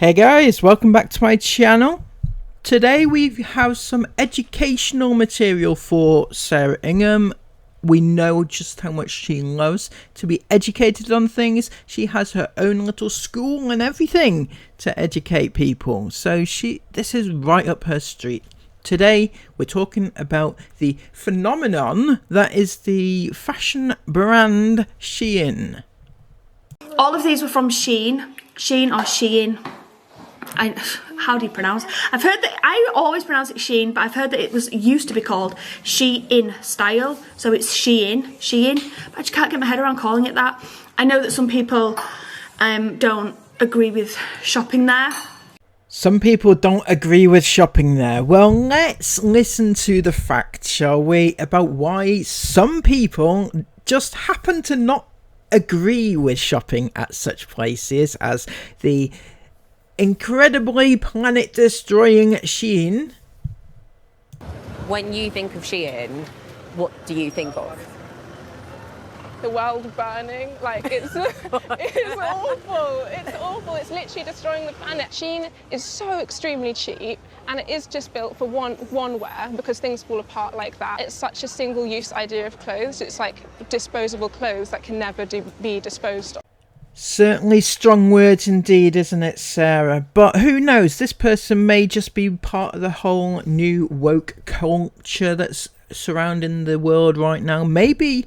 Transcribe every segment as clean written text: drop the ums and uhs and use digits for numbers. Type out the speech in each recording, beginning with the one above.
Hey guys, welcome back to my channel. Today we have some educational material for Sarah Ingham. We know just how much she loves to be educated on things. She has her own little school and everything to educate people. So this is right up her street. Today we're talking about the phenomenon that is the fashion brand Shein. All of these were from Shein. Shein or Shein. How do you pronounce? I've heard that I always pronounce it Shein, but I've heard that it used to be called Shein style, so it's Shein. But I just can't get my head around calling it that. I know that some people don't agree with shopping there. Some people don't agree with shopping there. Well, let's listen to the facts, shall we, about why some people just happen to not agree with shopping at such places as the incredibly planet-destroying Shein. When you think of Shein, what do you think of? The world burning, like it's awful. It's awful. It's literally destroying the planet. Shein is so extremely cheap, and it is just built for one wear because things fall apart like that. It's such a single-use idea of clothes. It's like disposable clothes that can never be disposed of. Certainly strong words indeed, isn't it, Sarah? But who knows? This person may just be part of the whole new woke culture that's surrounding the world right now. Maybe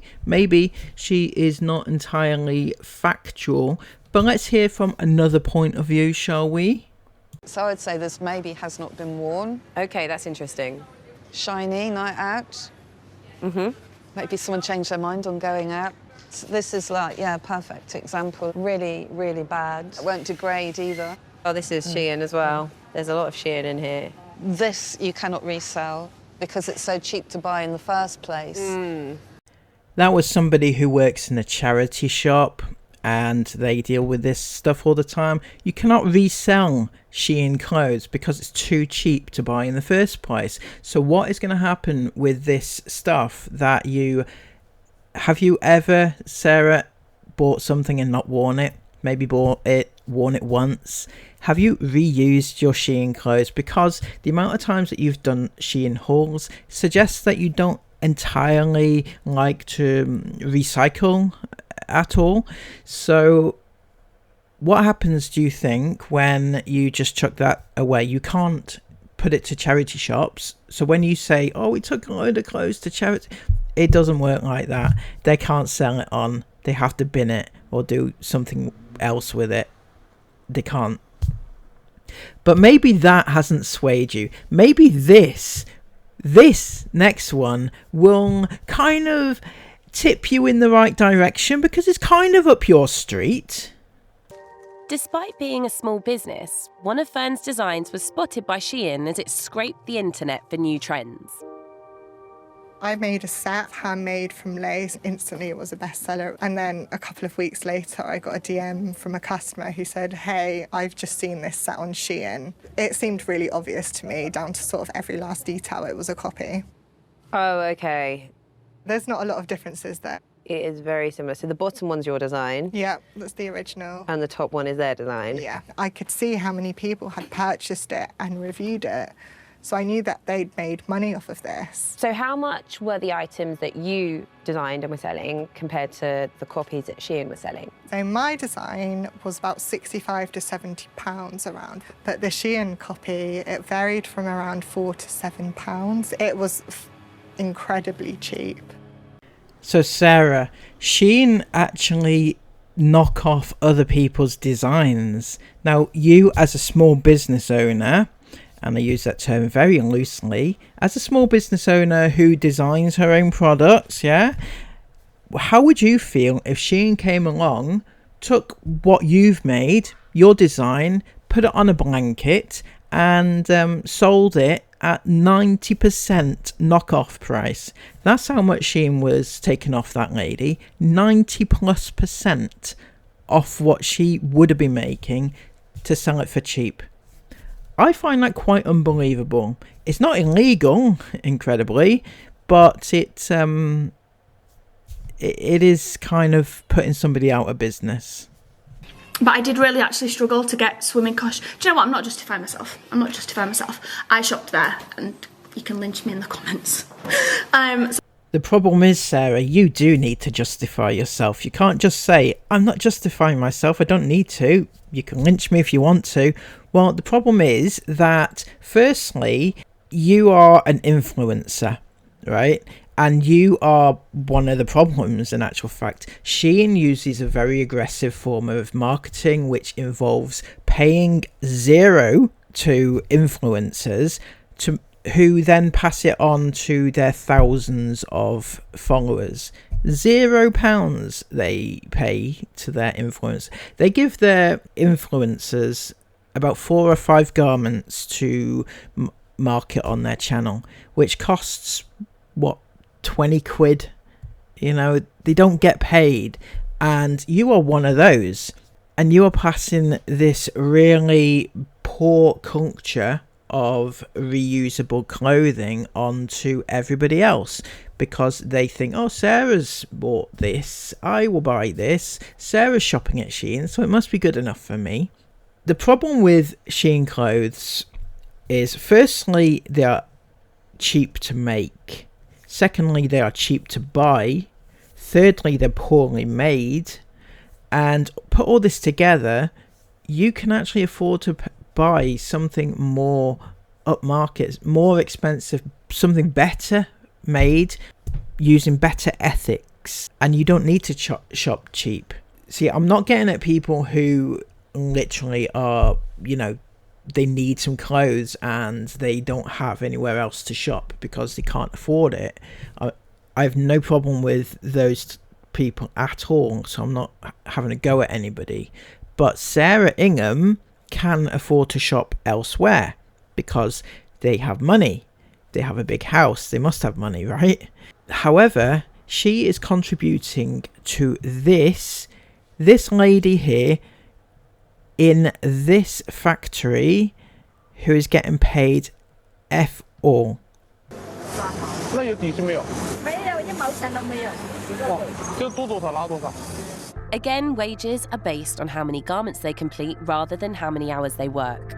she is not entirely factual, but let's hear from another point of view, shall we? So I'd say this maybe has not been worn. Okay, that's interesting. Shiny night out. Maybe someone changed their mind on going out. This is like, yeah, perfect example. Really, really bad. It won't degrade either. Oh, this is Shein as well. There's a lot of Shein in here. This you cannot resell because it's so cheap to buy in the first place. That was somebody who works in a charity shop and they deal with this stuff all the time. You cannot resell Shein clothes because it's too cheap to buy in the first place. So what is going to happen with this stuff that have you ever, Sarah, bought something and not worn it? Maybe worn it once. Have you reused your Shein clothes? Because the amount of times that you've done Shein hauls suggests that you don't entirely like to recycle at all. So what happens, do you think, when you just chuck that away? You can't put it to charity shops. So when you say, oh, we took a load of clothes to charity, it doesn't work like that. They can't sell it on. They have to bin it or do something else with it. They can't. But maybe that hasn't swayed you. Maybe this next one will kind of tip you in the right direction because it's kind of up your street. Despite being a small business, one of Fern's designs was spotted by Shein as it scraped the internet for new trends. I made a set, handmade from lace. Instantly it was a bestseller. And then a couple of weeks later, I got a DM from a customer who said, hey, I've just seen this set on Shein. It seemed really obvious to me, down to sort of every last detail, it was a copy. Oh, okay. There's not a lot of differences there. It is very similar. So the bottom one's your design. Yeah, that's the original. And the top one is their design. Yeah, I could see how many people had purchased it and reviewed it. So I knew that they'd made money off of this. So how much were the items that you designed and were selling compared to the copies that Shein were selling? So my design was about £65 to £70 around, but the Shein copy, it varied from around £4 to £7. It was incredibly cheap. So Sarah, Shein actually knock off other people's designs. Now you, as a small business owner, and I use that term very loosely, as a small business owner who designs her own products, yeah? How would you feel if Shein came along, took what you've made, your design, put it on a blanket, and sold it at 90% knockoff price? That's how much Shein was taking off that lady. 90+% off what she would have been making to sell it for cheap. I find that quite unbelievable. It's not illegal, incredibly, but it is kind of putting somebody out of business. But I did really actually struggle to get swimming costumes. Do you know what? I'm not justifying myself. I shopped there, and you can lynch me in the comments. The problem is, Sarah, you do need to justify yourself. You can't just say, I'm not justifying myself, I don't need to. You can lynch me if you want to. Well, the problem is that, firstly, you are an influencer, right? And you are one of the problems, in actual fact. Shein uses a very aggressive form of marketing, which involves paying zero to influencers who then pass it on to their thousands of followers. £0 they pay to their influencers. They give their influencers about 4 or 5 garments to market on their channel, which costs, what, 20 quid? You know, they don't get paid, and you are one of those, and you are passing this really poor culture of reusable clothing onto everybody else, because they think, oh, Sarah's bought this, I will buy this, Sarah's shopping at Shein, so it must be good enough for me. The problem with Shein clothes is, firstly, they are cheap to make. Secondly, they are cheap to buy. Thirdly, they're poorly made. And put all this together, you can actually afford to buy something more upmarket, more expensive, something better made, using better ethics. And you don't need to shop cheap. See, I'm not getting at people who literally are, you know, they need some clothes and they don't have anywhere else to shop because they can't afford it. I have no problem with those people at all, so I'm not having a go at anybody. But Sarah Ingham can afford to shop elsewhere because they have money. They have a big house. They must have money, right? However, she is contributing to this lady here in this factory who is getting paid F all. Again, wages are based on how many garments they complete rather than how many hours they work.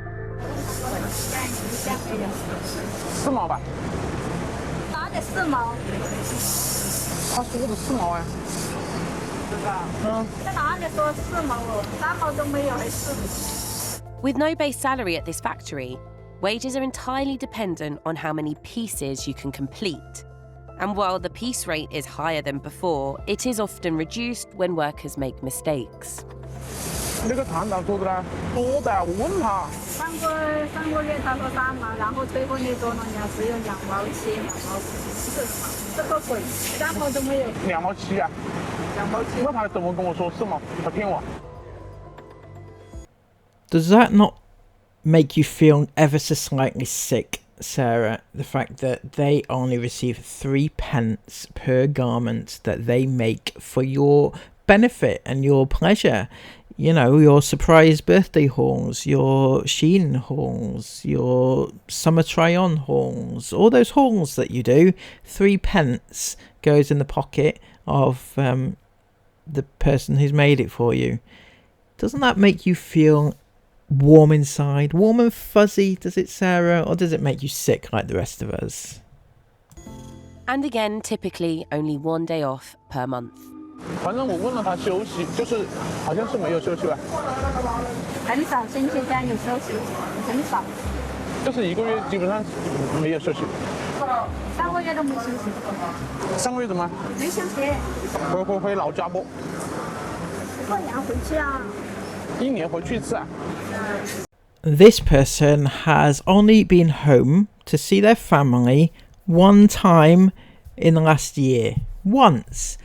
With no base salary at this factory, wages are entirely dependent on how many pieces you can complete. And while the piece rate is higher than before, it is often reduced when workers make mistakes. Does that not make you feel ever so slightly sick, Sarah? The fact that they only receive 3 pence per garment that they make for your benefit and your pleasure. You know, your surprise birthday hauls, your Shein hauls, your summer try-on hauls, all those hauls that you do, 3 pence goes in the pocket of the person who's made it for you. Doesn't that make you feel warm inside, warm and fuzzy, does it, Sarah, or does it make you sick like the rest of us? And again, typically only 1 day off per month. 反正我问了他休息，就是好像是没有休息吧。很少星期天有休息，很少。就是1个月基本上没有休息。3个月都没休息。3个月怎么？没休息。回老家不？过年回去啊。1年回去1次啊。This person has only been home to see their family 1 time in the last year. Once.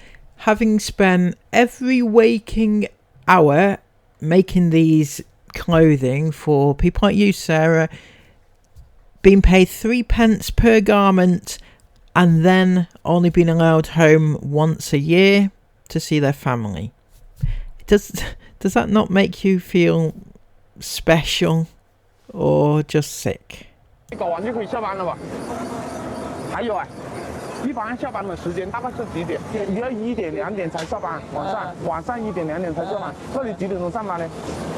Having spent every waking hour making these clothing for people like you, Sarah, being paid 3 pence per garment, and then only being allowed home once a year to see their family. Does that not make you feel special or just sick? 搞完就可以下班了吧？还有啊，一般下班的时间大概是几点？你要1点、2点才下班，晚上1点、2点才下班。那你几点钟上班呢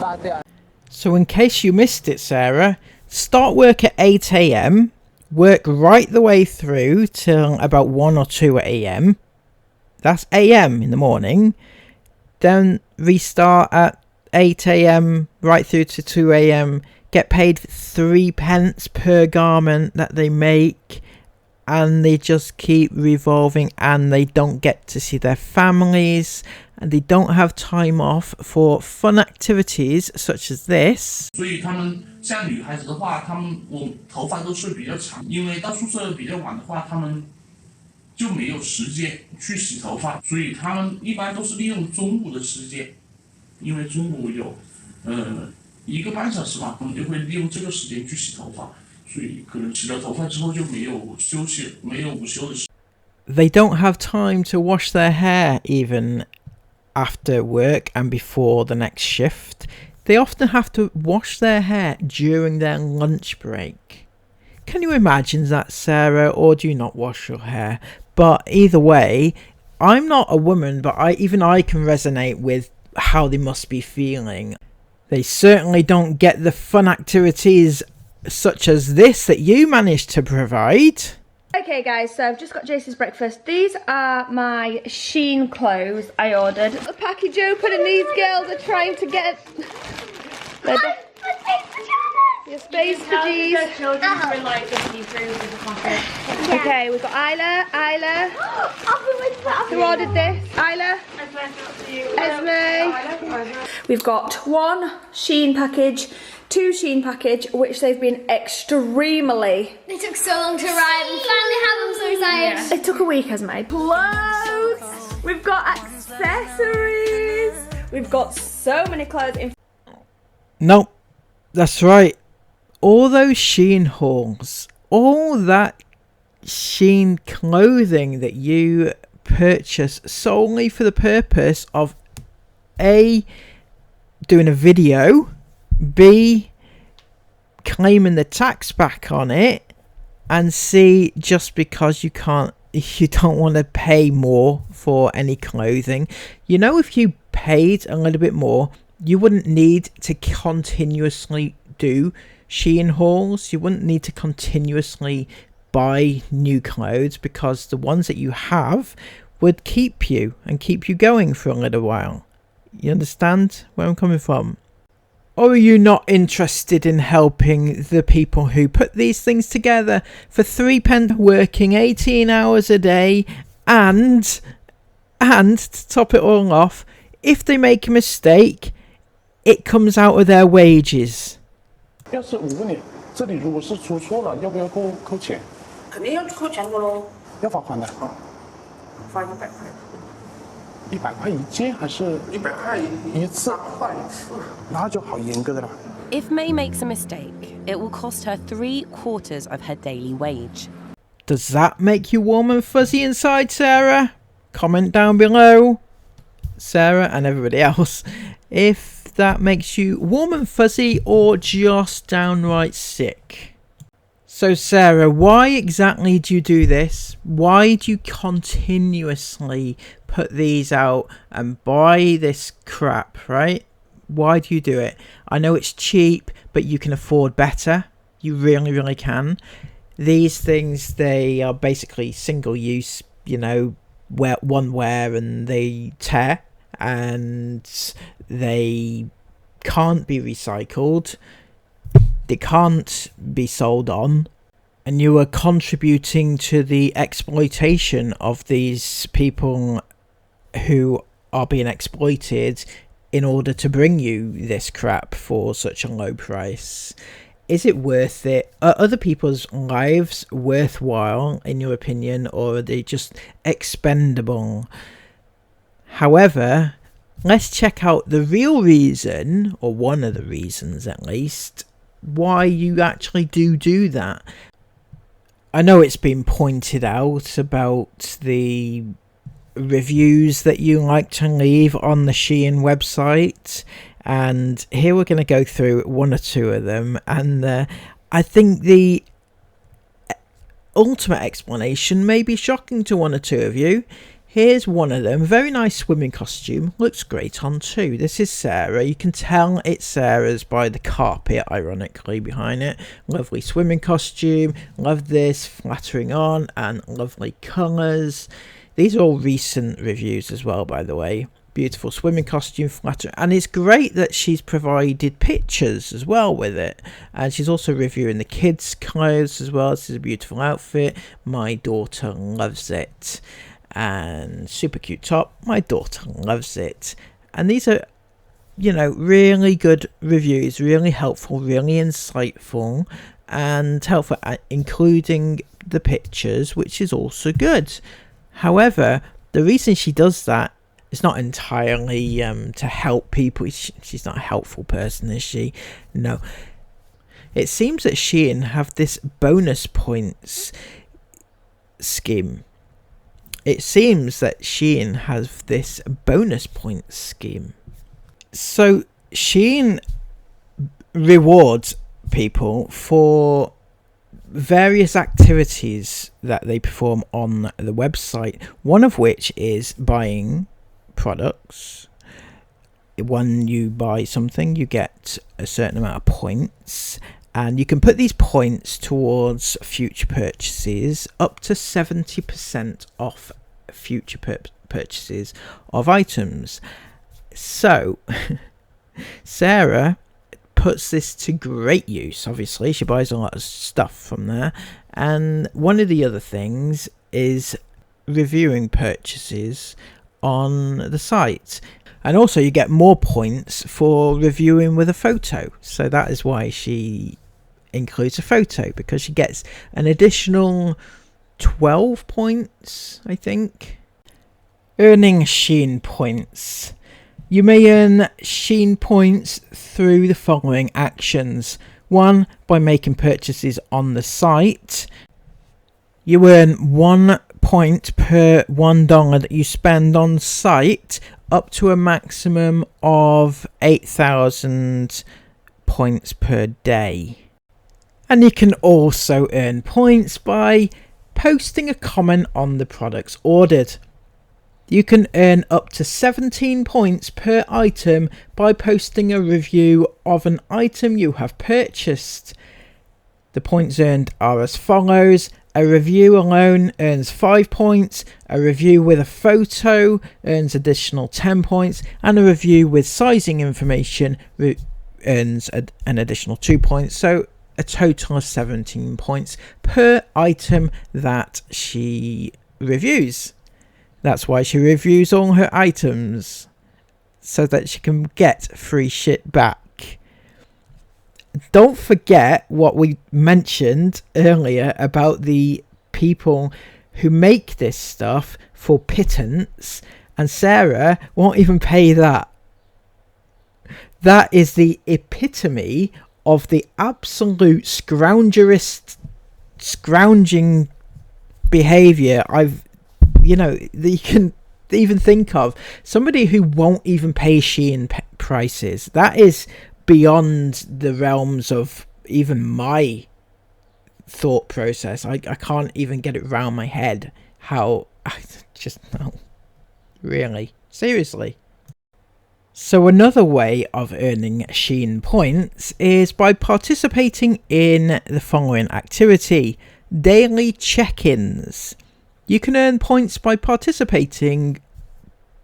？8点。So in case you missed it, Sarah, start work at 8 a.m, work right the way through till about 1 or 2 a.m. That's a.m. in the morning. Then restart at 8 a.m. right through to 2 a.m. Get paid 3 pence per garment that they make. And they just keep revolving, and they don't get to see their families, and they don't have time off for fun activities such as this. 所以他们像女孩子的话，我头发都是比较长，因为到宿舍比较晚的话，他们就没有时间去洗头发，所以他们一般都是利用中午的时间，因为中午有1个半小时吧，他们就会利用这个时间去洗头发。 They don't have time to wash their hair even after work and before the next shift. They often have to wash their hair during their lunch break. Can you imagine that, Sarah, or do you not wash your hair? But either way, I'm not a woman, but even I can resonate with how they must be feeling. They certainly don't get the fun activities such as this that you managed to provide. Okay guys, so I've just got Jason's breakfast. These are my Shein clothes I ordered. The package open and these girls are trying to get your space pajamas. Okay, we've got Isla. Who ordered this? Isla. Esme. We've got 1 Shein package, 2 Shein package, which they've been extremely... They took so long to arrive and finally have them, so excited. Yeah. It took a week, Esme. Clothes! We've got accessories! We've got so many clothes. Nope, that's right. All those Shein hauls, all that Shein clothing that you purchase solely for the purpose of A, doing a video, B, claiming the tax back on it, and C, just because you don't want to pay more for any clothing. You know, if you paid a little bit more, you wouldn't need to continuously do Shein hauls. You wouldn't need to continuously buy new clothes, because the ones that you have would keep you going for a little while. You understand where I'm coming from? Or are you not interested in helping the people who put these things together for 3 pence, working 18 hours a day, and to top it all off, if they make a mistake, it comes out of their wages? 要是我问你，这里如果是出错了，要不要扣钱？肯定要扣钱的喽。要罚款的。罚100块。100块一件还是100块一次？那就好严格的了。 If May makes a mistake, it will cost her 3/4 of her daily wage. Does that make you warm and fuzzy inside, Sarah? Comment down below, Sarah and everybody else, if that makes you warm and fuzzy or just downright sick. So Sarah, why exactly do you do this? Why do you continuously put these out and buy this crap, right? Why do you do it? I know it's cheap, but you can afford better. You really can. These things, they are basically single use, you know, one wear and they tear, and they can't be recycled, they can't be sold on, and you are contributing to the exploitation of these people who are being exploited in order to bring you this crap for such a low price. Is it worth it? Are other people's lives worthwhile, in your opinion, or are they just expendable? However, let's check out the real reason, or one of the reasons at least, why you actually do that. I know it's been pointed out about the reviews that you like to leave on the Shein website, and here we're going to go through 1 or 2 of them, and I think the ultimate explanation may be shocking to one or two of you. Here's one of them. Very nice swimming costume. Looks great on too. This is Sarah. You can tell it's Sarah's by the carpet, ironically, behind it. Lovely swimming costume. Love this. Flattering on and lovely colours. These are all recent reviews as well, by the way. Beautiful swimming costume, flattering. And it's great that she's provided pictures as well with it. And she's also reviewing the kids' clothes as well. This is a beautiful outfit. My daughter loves it. And super cute top. My daughter loves it. And these are, you know, really good reviews, really helpful, really insightful, and helpful, including the pictures, which is also good. However, the reason she does that is not entirely to help people. She's not a helpful person, is she? No. It seems that Shein have this bonus points scheme. It seems that Shein has this bonus points scheme. So Shein rewards people for various activities that they perform on the website, one of which is buying products. When you buy something, you get a certain amount of points, and you can put these points towards future purchases, up to 70% off future purchases of items. So Sarah puts this to great use. Obviously, she buys a lot of stuff from there, and one of the other things is reviewing purchases on the site. And also you get more points for reviewing with a photo. So that is why she includes a photo, because she gets an additional 12 points, I think. Earning Shein points. You may earn Shein points through the following actions. 1. By making purchases on the site. You earn 1 point per $1 that you spend on site, up to a maximum of 8,000 points per day. And you can also earn points by posting a comment on the products ordered. You can earn up to 17 points per item by posting a review of an item you have purchased. The points earned are as follows. A review alone earns 5 points, a review with a photo earns additional 10 points, and a review with sizing information earns an additional 2 points. So a total of 17 points per item that she reviews. That's why she reviews all her items, so that she can get free shit back. Don't forget what we mentioned earlier about the people who make this stuff for pittance, and Sarah won't even pay that. That is the epitome of the absolute scrounging behaviour that you can even think of. Somebody who won't even pay Shein prices. That is beyond the realms of even my thought process. I can't even get it round my head how no, really, seriously. So another way of earning Shein points is by participating in the following activity: daily check-ins. You can earn points by participating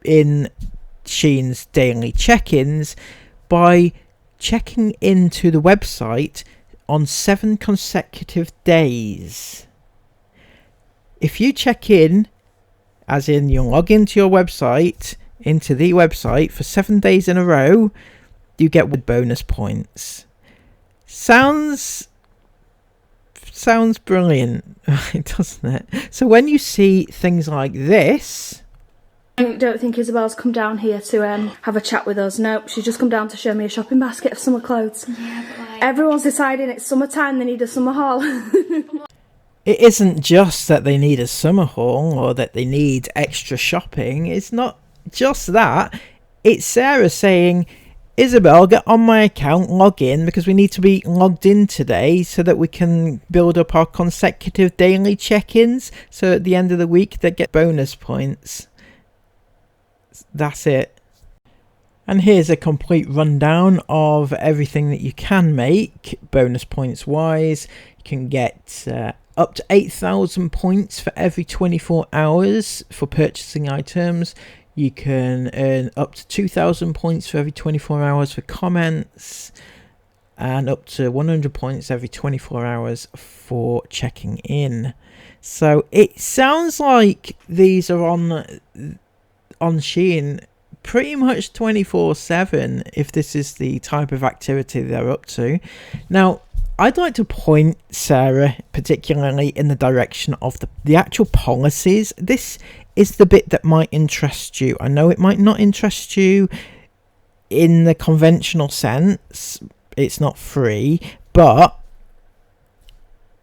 in Shein's daily check-ins by checking into the website on 7 consecutive days. If you check in, as in you log into the website for 7 days in a row, you get with bonus points. Sounds brilliant, doesn't it? So when you see things like this, I don't think Isabel's come down here to have a chat with us. No, she's just come down to show me a shopping basket of summer clothes. Yeah, but like, everyone's deciding it's summertime, they need a summer haul. It isn't just that they need a summer haul or that they need extra shopping. It's not just that. It's Sarah saying, Isabel, get on my account, log in, because we need to be logged in today so that we can build up our consecutive daily check-ins. So at the end of the week, they get bonus points. That's it. And here's a complete rundown of everything that you can make, bonus points wise. You can get up to 8,000 points for every 24 hours for purchasing items. You can earn up to 2,000 points for every 24 hours for comments, and up to 100 points every 24 hours for checking in. So it sounds like these are on Shein pretty much 24/7 if this is the type of activity they're up to. Now, I'd like to point Sarah particularly in the direction of the actual policies. This is the bit that might interest you. I know it might not interest you in the conventional sense. It's not free, but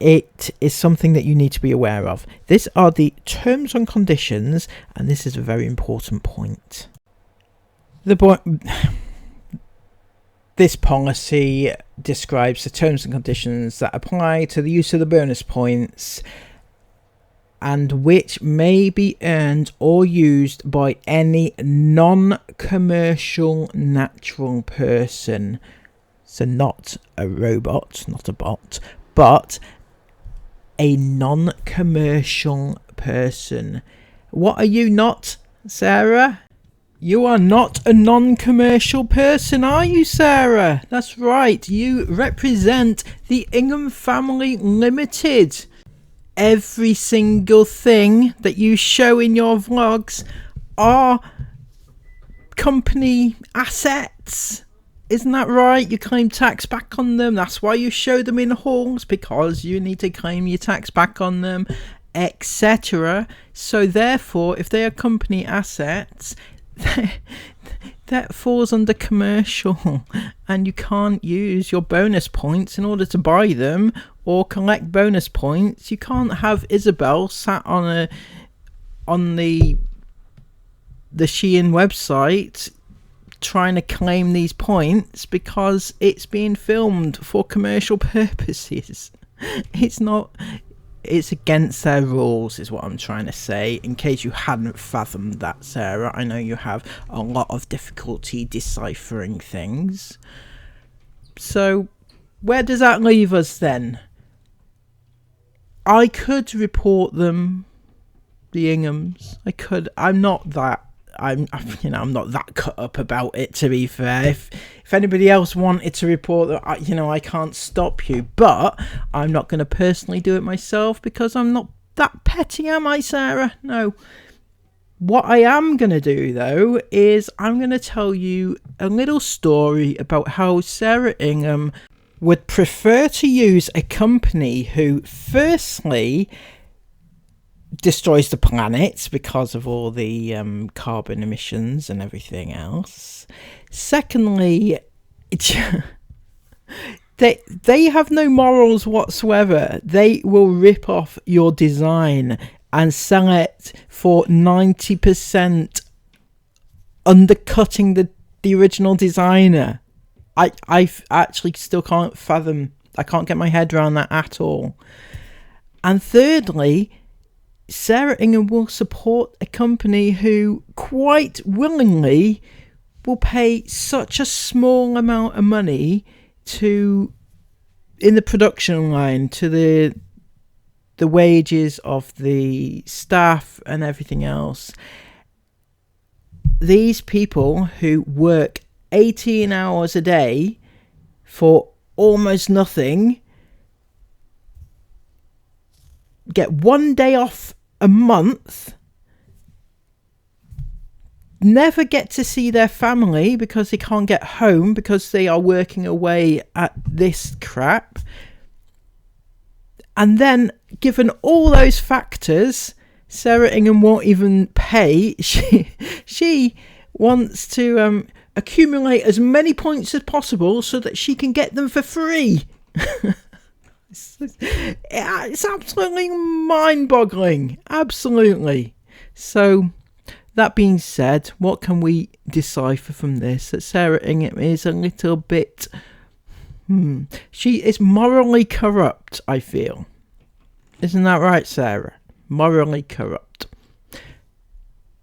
it is something that you need to be aware of. These are the terms and conditions, and this is a very important point. This policy describes the terms and conditions that apply to the use of the bonus points and which may be earned or used by any non-commercial natural person. So not a robot, not a bot, but a non-commercial person. What are you not, Sarah? You are not a non-commercial person, are you, Sarah? That's right, you represent the Ingham Family Limited. Every single thing that you show in your vlogs are company assets. Isn't that right? You claim tax back on them. That's why you show them in hauls, because you need to claim your tax back on them, etc. So therefore, if they are company assets, that falls under commercial, and you can't use your bonus points in order to buy them or collect bonus points. You can't have Isabel sat on the Shein website trying to claim these points because it's being filmed for commercial purposes. It's against their rules, is what I'm trying to say, in case you hadn't fathomed that, Sarah. I know you have a lot of difficulty deciphering things. So, where does that leave us then? I could report them, the Inghams. I could. I'm not that cut up about it, to be fair. If anybody else wanted to report that, I can't stop you, but I'm not going to personally do it myself because I'm not that petty, am I, Sarah? No. What I am going to do, though, is I'm going to tell you a little story about how Sarah Ingham would prefer to use a company who, firstly, destroys the planet because of all the carbon emissions and everything else. Secondly, they have no morals whatsoever. They will rip off your design and sell it for 90%, undercutting the original designer. I actually still can't fathom. I can't get my head around that at all. And thirdly, Sarah Ingham will support a company who quite willingly will pay such a small amount of money in the production line to the wages of the staff and everything else. These people who work 18 hours a day for almost nothing get one day off a month, never get to see their family because they can't get home because they are working away at this crap. And then, given all those factors, Sarah Ingham won't even pay. She wants to accumulate as many points as possible so that she can get them for free. It's absolutely mind-boggling. Absolutely. So that being said, what can we decipher from this? That Sarah Ingham is a little bit... She is morally corrupt, I feel. Isn't that right, Sarah? Morally corrupt.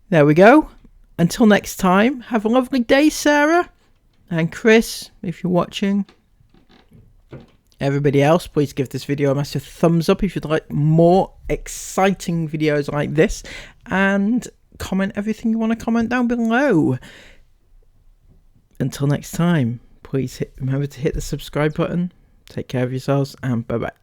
There we go. Until next time, have a lovely day, Sarah. And Chris, if you're watching. Everybody else, please give this video a massive thumbs up if you'd like more exciting videos like this. And comment everything you want to comment down below. Until next time, please remember to hit the subscribe button. Take care of yourselves and bye-bye.